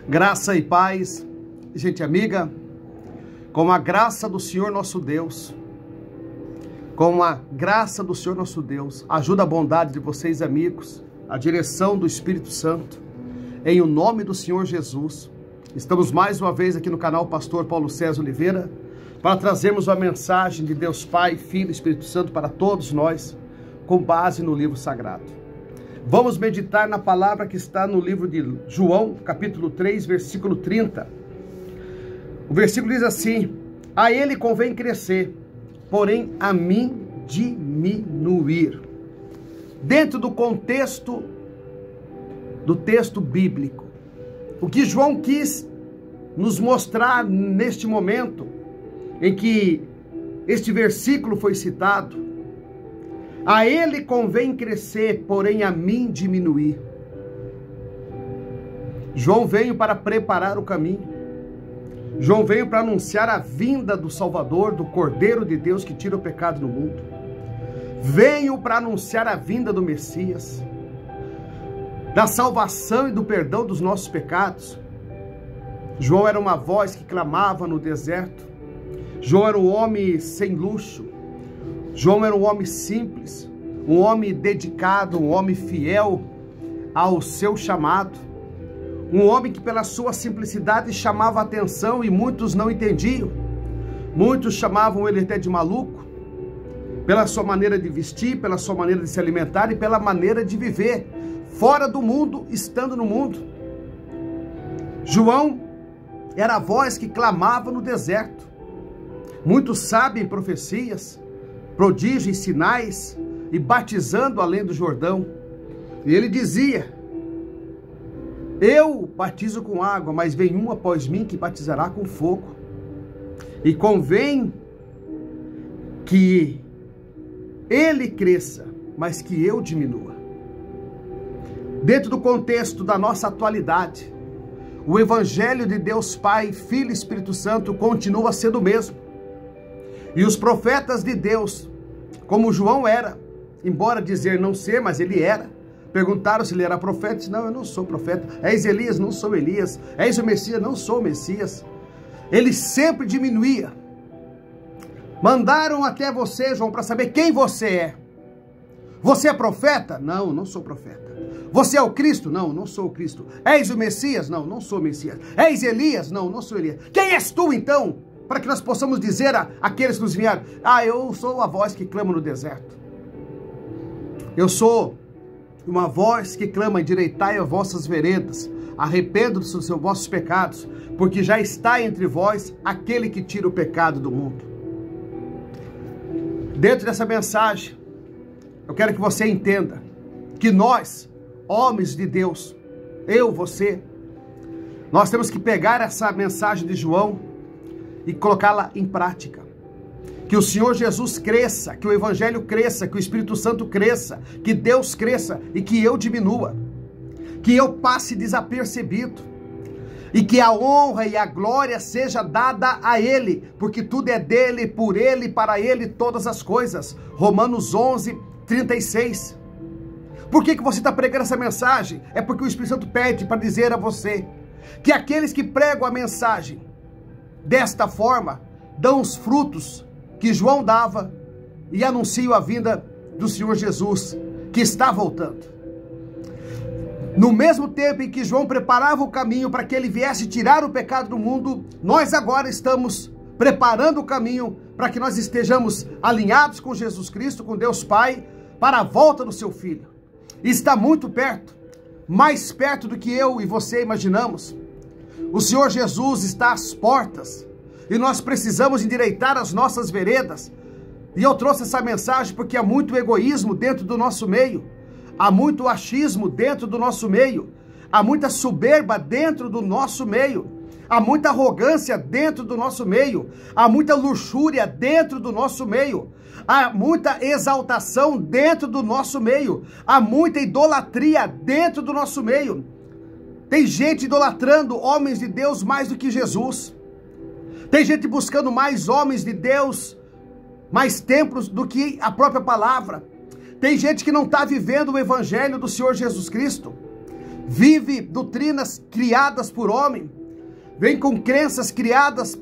Graça e paz, gente amiga, com a graça do Senhor nosso Deus, ajuda a bondade de vocês amigos, a direção do Espírito Santo, em o nome do Senhor Jesus. Estamos mais uma vez aqui no canal Pastor Paulo César Oliveira, para trazermos uma mensagem de Deus Pai, Filho e Espírito Santo para todos nós, com base no livro sagrado. Vamos meditar na palavra que está no livro de João, capítulo 3, versículo 30. O versículo diz assim: a ele convém crescer, porém a mim diminuir. Dentro do contexto do texto bíblico, o que João quis nos mostrar neste momento em que este versículo foi citado: a ele convém crescer, porém a mim diminuir. João veio para preparar o caminho. João veio para anunciar a vinda do Salvador, do Cordeiro de Deus que tira o pecado do mundo. Veio para anunciar a vinda do Messias, da salvação e do perdão dos nossos pecados. João era uma voz que clamava no deserto. João era um homem sem luxo. João era um homem simples, um homem dedicado, um homem fiel ao seu chamado. Um homem que pela sua simplicidade chamava a atenção e muitos não entendiam. Muitos chamavam ele até de maluco, pela sua maneira de vestir, pela sua maneira de se alimentar e pela maneira de viver, fora do mundo, estando no mundo. João era a voz que clamava no deserto. Muitos sabem profecias, prodígios, sinais, e batizando além do Jordão. E ele dizia: eu batizo com água, mas vem um após mim que batizará com fogo. E convém que ele cresça, mas que eu diminua. Dentro do contexto da nossa atualidade, o Evangelho de Deus Pai, Filho e Espírito Santo continua sendo o mesmo. E os profetas de Deus, como João era, embora dizer não ser, mas ele era, perguntaram se ele era profeta. Disse: não, eu não sou profeta. És Elias? Não sou Elias. És o Messias? Não sou o Messias. Ele sempre diminuía. Mandaram até você, João, para saber quem você é. Você é profeta? Não, não sou profeta. Você é o Cristo? Não, não sou o Cristo. És o Messias? Não, não sou o Messias. És Elias? Não, não sou Elias. Quem és tu então? Para que nós possamos dizer àqueles que nos vieram: ah, eu sou a voz que clama no deserto. Eu sou uma voz que clama: endireitai as vossas veredas, arrependo-vos dos vossos pecados, porque já está entre vós aquele que tira o pecado do mundo. Dentro dessa mensagem, eu quero que você entenda que nós, homens de Deus, eu, você, nós temos que pegar essa mensagem de João e colocá-la em prática. Que o Senhor Jesus cresça, que o Evangelho cresça, que o Espírito Santo cresça, que Deus cresça e que eu diminua. Que eu passe desapercebido. E que a honra e a glória seja dada a Ele, porque tudo é dele, por Ele, para Ele todas as coisas. Romanos 11, 36. Por que você está pregando essa mensagem? É porque o Espírito Santo pede para dizer a você que aqueles que pregam a mensagem desta forma dão os frutos que João dava e anunciam a vinda do Senhor Jesus, que está voltando. No mesmo tempo em que João preparava o caminho para que ele viesse tirar o pecado do mundo, nós agora estamos preparando o caminho para que nós estejamos alinhados com Jesus Cristo, com Deus Pai, para a volta do seu Filho. E está muito perto, mais perto do que eu e você imaginamos. O Senhor Jesus está às portas e nós precisamos endireitar as nossas veredas. E eu trouxe essa mensagem porque há muito egoísmo dentro do nosso meio, há muito achismo dentro do nosso meio, há muita soberba dentro do nosso meio, há muita arrogância dentro do nosso meio, há muita luxúria dentro do nosso meio, há muita exaltação dentro do nosso meio, há muita idolatria dentro do nosso meio. Tem gente idolatrando homens de Deus mais do que Jesus. Tem gente buscando mais homens de Deus, mais templos do que a própria palavra. Tem gente que não está vivendo o Evangelho do Senhor Jesus Cristo. vive doutrinas criadas por homem, vem com crenças criadas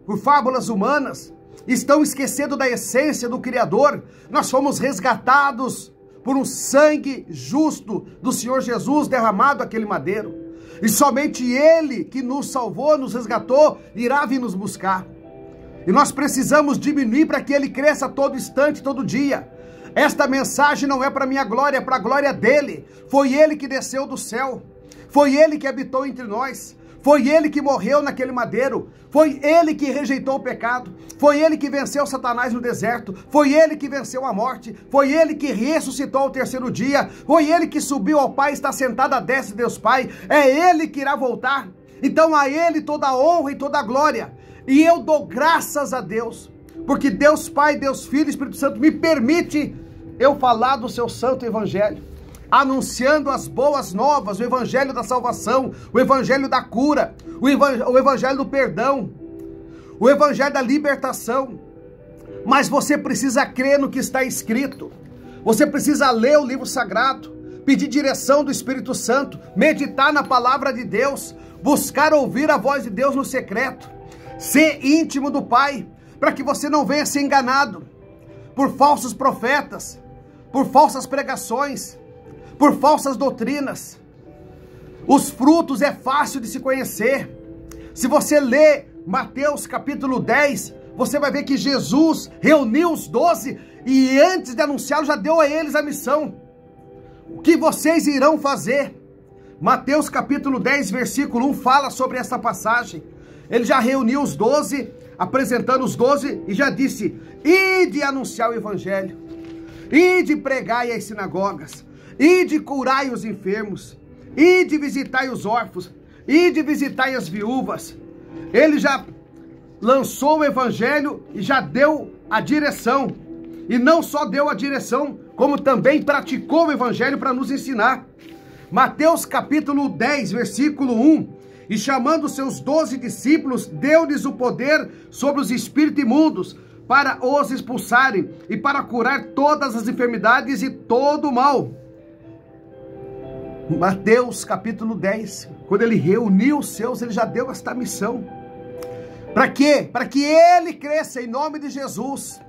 por fábulas humanas, estão esquecendo da essência do Criador. Nós fomos resgatados por um sangue justo do Senhor Jesus derramado naquele madeiro. E somente Ele que nos salvou, nos resgatou, irá vir nos buscar. E nós precisamos diminuir para que Ele cresça todo instante, todo dia. Esta mensagem não é para minha glória, é para a glória dEle. Foi Ele que desceu do céu. Foi Ele que habitou entre nós. Foi Ele que morreu naquele madeiro. Foi Ele que rejeitou o pecado. Foi Ele que venceu Satanás no deserto. Foi Ele que venceu a morte. Foi Ele que ressuscitou ao terceiro dia. Foi Ele que subiu ao Pai e está sentado à destra de Deus Pai. É Ele que irá voltar. Então a Ele toda a honra e toda a glória. E eu dou graças a Deus, porque Deus Pai, Deus Filho e Espírito Santo me permite eu falar do seu santo evangelho, anunciando as boas novas, o evangelho da salvação, o evangelho da cura, o evangelho do perdão, o evangelho da libertação. Mas você precisa crer no que está escrito, você precisa ler o livro sagrado, pedir direção do Espírito Santo, meditar na palavra de Deus, buscar ouvir a voz de Deus no secreto, ser íntimo do Pai, para que você não venha ser enganado por falsos profetas, por falsas pregações, por falsas doutrinas. Os frutos é fácil de se conhecer. Se você ler Mateus capítulo 10, você vai ver que Jesus reuniu os 12 e antes de anunciá-lo já deu a eles a missão. O que vocês irão fazer? Mateus capítulo 10, versículo 1 fala sobre essa passagem. Ele já reuniu os 12, apresentando os 12 e já disse: ide anunciar o evangelho, ide pregai as sinagogas, ide curai os enfermos, ide visitai os órfãos, ide visitai as viúvas. Ele já lançou o evangelho e já deu a direção. E não só deu a direção, como também praticou o evangelho para nos ensinar. Mateus capítulo 10, versículo 1. E chamando seus 12 discípulos, deu-lhes o poder sobre os espíritos imundos, para os expulsarem e para curar todas as enfermidades e todo o mal. Mateus capítulo 10, quando ele reuniu os seus, ele já deu esta missão. Para quê? Para que ele cresça em nome de Jesus.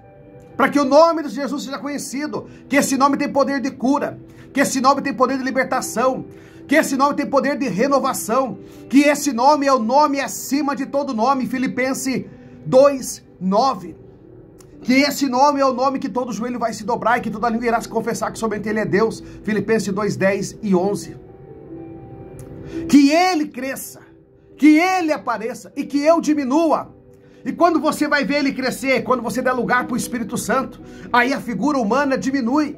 Para que o nome de Jesus seja conhecido. Que esse nome tem poder de cura. Que esse nome tem poder de libertação. Que esse nome tem poder de renovação. Que esse nome é o nome acima de todo nome. Filipenses 2:9. Que esse nome é o nome que todo joelho vai se dobrar e que toda língua irá se confessar que somente Ele é Deus. Filipenses 2:10 e 11. Que Ele cresça, que Ele apareça e que eu diminua. E quando você vai ver Ele crescer, quando você der lugar para o Espírito Santo, aí a figura humana diminui.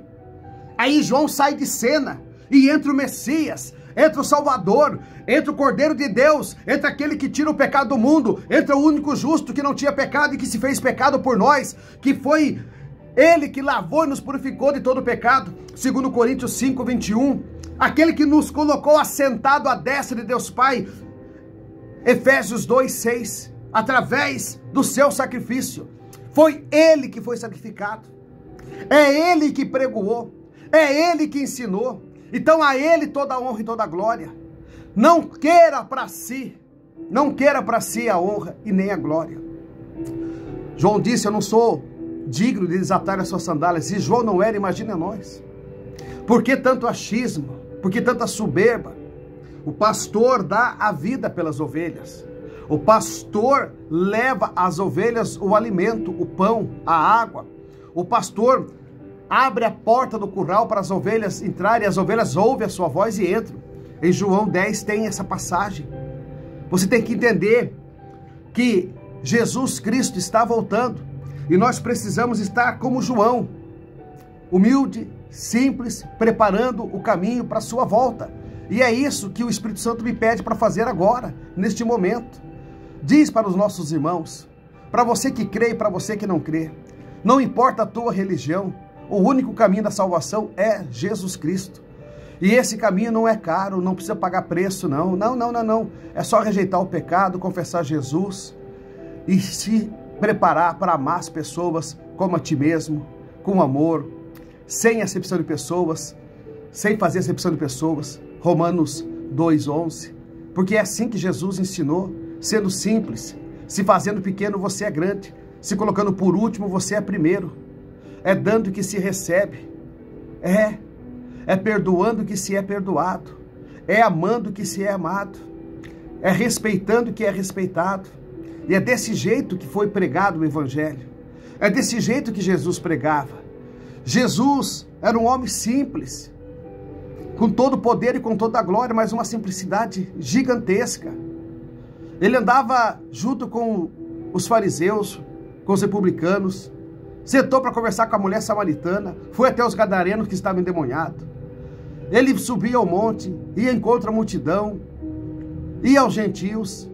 Aí João sai de cena e entra o Messias, entra o Salvador, entra o Cordeiro de Deus, entra aquele que tira o pecado do mundo, entra o único justo que não tinha pecado e que se fez pecado por nós, que foi Ele que lavou e nos purificou de todo pecado, segundo Coríntios 5:21, aquele que nos colocou assentado à destra de Deus Pai, Efésios 2:6, através do seu sacrifício. Foi Ele que foi sacrificado, é Ele que pregoou, é Ele que ensinou. Então a Ele toda a honra e toda a glória. Não queira para si a honra e nem a glória. João disse: eu não sou digno de desatar as suas sandálias. Se João não era, imagina nós. Por que tanto achismo? Por que tanta soberba? O pastor dá a vida pelas ovelhas. O pastor leva às ovelhas o alimento, o pão, a água. O pastor abre a porta do curral para as ovelhas entrarem, e as ovelhas ouvem a sua voz e entram. Em João 10 tem essa passagem. Você tem que entender que Jesus Cristo está voltando, e nós precisamos estar como João, humilde, simples, preparando o caminho para a sua volta. E é isso que o Espírito Santo me pede para fazer agora, neste momento. Diz para os nossos irmãos, para você que crê e para você que não crê, não importa a tua religião, o único caminho da salvação é Jesus Cristo. E esse caminho não é caro, não precisa pagar preço, não. Não. É só rejeitar o pecado, confessar Jesus e se preparar para amar as pessoas como a ti mesmo, com amor, sem acepção de pessoas, sem fazer acepção de pessoas. Romanos 2:11. Porque é assim que Jesus ensinou, sendo simples. Se fazendo pequeno, você é grande. Se colocando por último, você é primeiro. É dando que se recebe. É perdoando que se é perdoado. É amando que se é amado. É respeitando que é respeitado. E é desse jeito que foi pregado o Evangelho. É desse jeito que Jesus pregava. Jesus era um homem simples, com todo o poder e com toda a glória, mas uma simplicidade gigantesca. Ele andava junto com os fariseus, com os republicanos, sentou para conversar com a mulher samaritana, foi até os gadarenos que estavam endemoniados. Ele subia ao monte, ia em contra a multidão, ia aos gentios,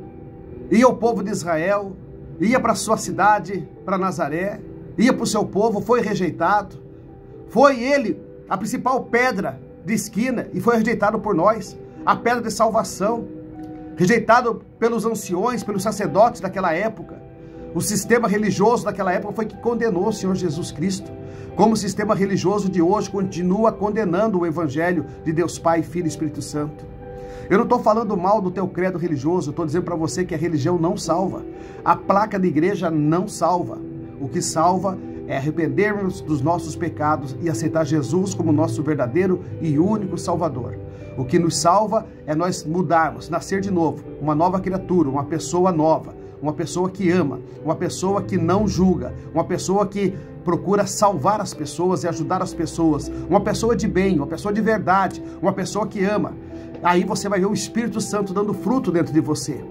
ia ao povo de Israel, ia para a sua cidade, para Nazaré, ia para o seu povo, foi rejeitado. Foi ele a principal pedra de esquina e foi rejeitado por nós, a pedra de salvação, rejeitado pelos anciões, pelos sacerdotes daquela época. O sistema religioso daquela época foi que condenou o Senhor Jesus Cristo, como o sistema religioso de hoje continua condenando o Evangelho de Deus Pai, Filho e Espírito Santo. Eu não estou falando mal do teu credo religioso, eu estou dizendo para você que a religião não salva, a placa de igreja não salva. O que salva é arrependermos dos nossos pecados e aceitar Jesus como nosso verdadeiro e único Salvador. O que nos salva é nós mudarmos, nascer de novo, uma nova criatura, uma pessoa nova, uma pessoa que ama, uma pessoa que não julga, uma pessoa que procura salvar as pessoas e ajudar as pessoas, uma pessoa de bem, uma pessoa de verdade, uma pessoa que ama. Aí você vai ver o Espírito Santo dando fruto dentro de você.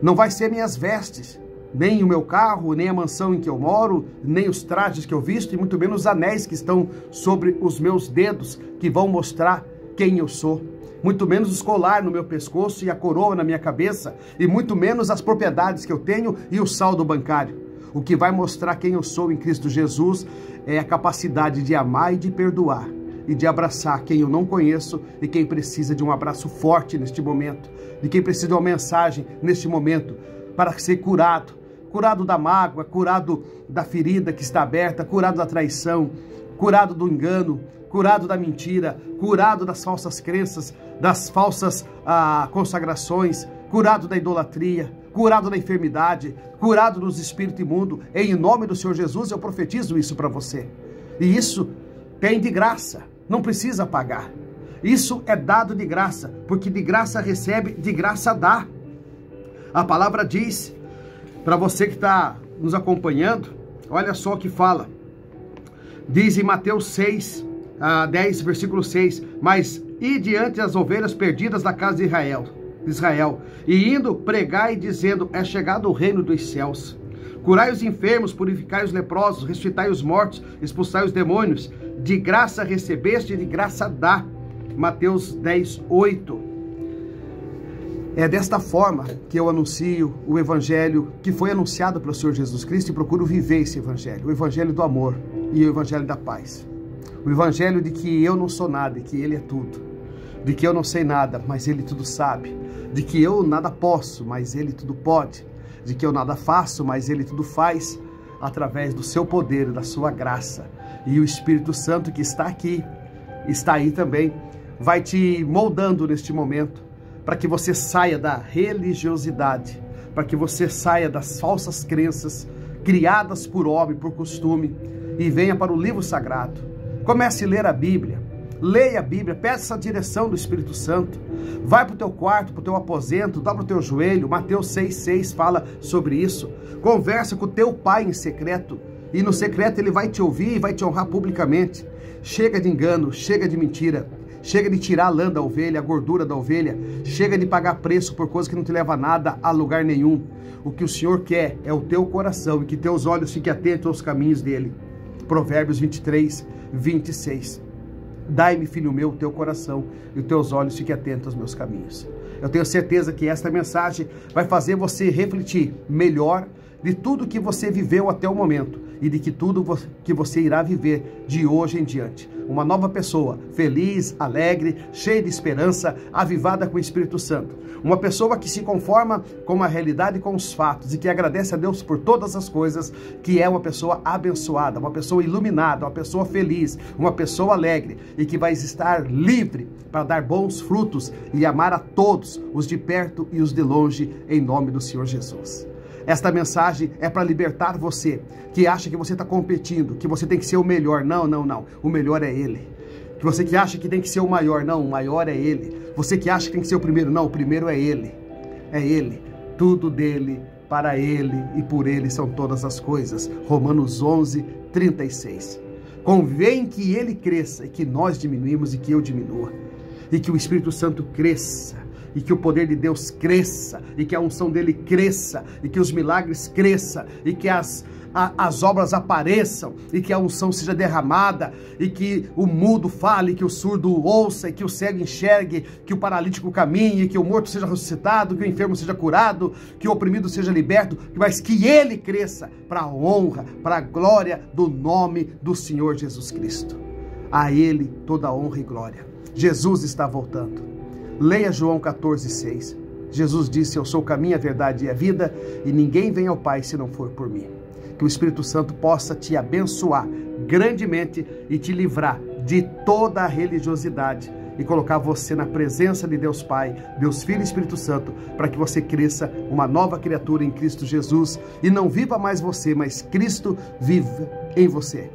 Não vai ser minhas vestes, nem o meu carro, nem a mansão em que eu moro, nem os trajes que eu visto, e muito menos os anéis que estão sobre os meus dedos, que vão mostrar quem eu sou. Muito menos o colar no meu pescoço e a coroa na minha cabeça, e muito menos as propriedades que eu tenho e o saldo bancário. O que vai mostrar quem eu sou em Cristo Jesus é a capacidade de amar e de perdoar, e de abraçar quem eu não conheço e quem precisa de um abraço forte neste momento, de quem precisa de uma mensagem neste momento, para ser curado, curado da mágoa, curado da ferida que está aberta, curado da traição, curado do engano, curado da mentira, curado das falsas crenças, das falsas consagrações, curado da idolatria, curado da enfermidade, curado dos espíritos imundos. Em nome do Senhor Jesus, eu profetizo isso para você. E isso tem de graça, não precisa pagar. Isso é dado de graça, porque de graça recebe, de graça dá. A palavra diz, para você que está nos acompanhando, olha só o que fala. Diz em Mateus 6, 10, versículo 6, mas e diante as ovelhas perdidas da casa de Israel, e indo pregai dizendo, é chegado o reino dos céus. Curai os enfermos, purificai os leprosos, ressuscitai os mortos, expulsai os demônios. De graça recebeste, de graça dá. Mateus 10, 8. É desta forma que eu anuncio o Evangelho que foi anunciado pelo Senhor Jesus Cristo e procuro viver esse Evangelho. O Evangelho do amor e o Evangelho da paz. O Evangelho de que eu não sou nada e que Ele é tudo. De que eu não sei nada, mas Ele tudo sabe. De que eu nada posso, mas Ele tudo pode. De que eu nada faço, mas Ele tudo faz através do seu poder e da sua graça. E o Espírito Santo que está aqui, está aí também, vai te moldando neste momento, para que você saia da religiosidade, para que você saia das falsas crenças criadas por homem, por costume, e venha para o livro sagrado. Comece a ler a Bíblia. Leia a Bíblia, peça a direção do Espírito Santo. Vai para o teu quarto, para o teu aposento, dobra o teu joelho. Mateus 6,6 fala sobre isso. Conversa com o teu pai em secreto. E no secreto ele vai te ouvir e vai te honrar publicamente. Chega de engano, chega de mentira. Chega de tirar a lã da ovelha, a gordura da ovelha. Chega de pagar preço por coisa que não te leva a nada, a lugar nenhum. O que o Senhor quer é o teu coração e que teus olhos fiquem atentos aos caminhos dele. Provérbios 23, 26. Dai-me, filho meu, o teu coração e os teus olhos fiquem atentos aos meus caminhos. Eu tenho certeza que esta mensagem vai fazer você refletir melhor de tudo que você viveu até o momento e de que tudo que você irá viver de hoje em diante. Uma nova pessoa, feliz, alegre, cheia de esperança, avivada com o Espírito Santo. Uma pessoa que se conforma com a realidade e com os fatos e que agradece a Deus por todas as coisas, que é uma pessoa abençoada, uma pessoa iluminada, uma pessoa feliz, uma pessoa alegre e que vai estar livre para dar bons frutos e amar a todos, os de perto e os de longe, em nome do Senhor Jesus. Esta mensagem é para libertar você, que acha que você está competindo, que você tem que ser o melhor. Não, não, não. O melhor é Ele. Você que acha que tem que ser o maior. Não, o maior é Ele. Você que acha que tem que ser o primeiro. Não, o primeiro é Ele. É Ele. Tudo dele, para Ele e por Ele são todas as coisas. Romanos 11, 36. Convém que Ele cresça e que nós diminuímos e que eu diminua. E que o Espírito Santo cresça. E que o poder de Deus cresça, e que a unção dele cresça, e que os milagres cresçam, e que as obras apareçam, e que a unção seja derramada, e que o mudo fale, que o surdo ouça, e que o cego enxergue, que o paralítico caminhe, que o morto seja ressuscitado, que o enfermo seja curado, que o oprimido seja liberto, mas que ele cresça para a honra, para a glória do nome do Senhor Jesus Cristo. A ele toda a honra e glória. Jesus está voltando. Leia João 14,6. Jesus disse: eu sou o caminho, a verdade e a vida, e ninguém vem ao Pai se não for por mim. Que o Espírito Santo possa te abençoar grandemente e te livrar de toda a religiosidade e colocar você na presença de Deus Pai, Deus Filho e Espírito Santo, para que você cresça uma nova criatura em Cristo Jesus e não viva mais você, mas Cristo vive em você.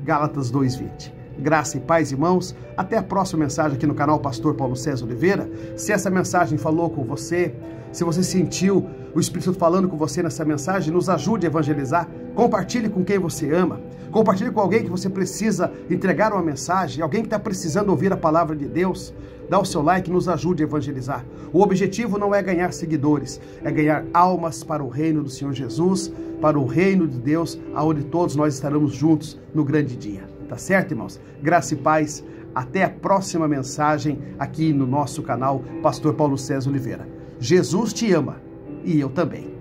Gálatas 2:20. Graça e paz, irmãos. Até a próxima mensagem aqui no canal Pastor Paulo César Oliveira. Se essa mensagem falou com você, se você sentiu o Espírito Santo falando com você nessa mensagem, nos ajude a evangelizar. Compartilhe com quem você ama. Compartilhe com alguém que você precisa entregar uma mensagem, alguém que está precisando ouvir a palavra de Deus. Dá o seu like e nos ajude a evangelizar. O objetivo não é ganhar seguidores, é ganhar almas para o reino do Senhor Jesus, para o reino de Deus, aonde todos nós estaremos juntos no grande dia. Tá certo, irmãos? Graça e paz. Até a próxima mensagem aqui no nosso canal Pastor Paulo César Oliveira. Jesus te ama e eu também.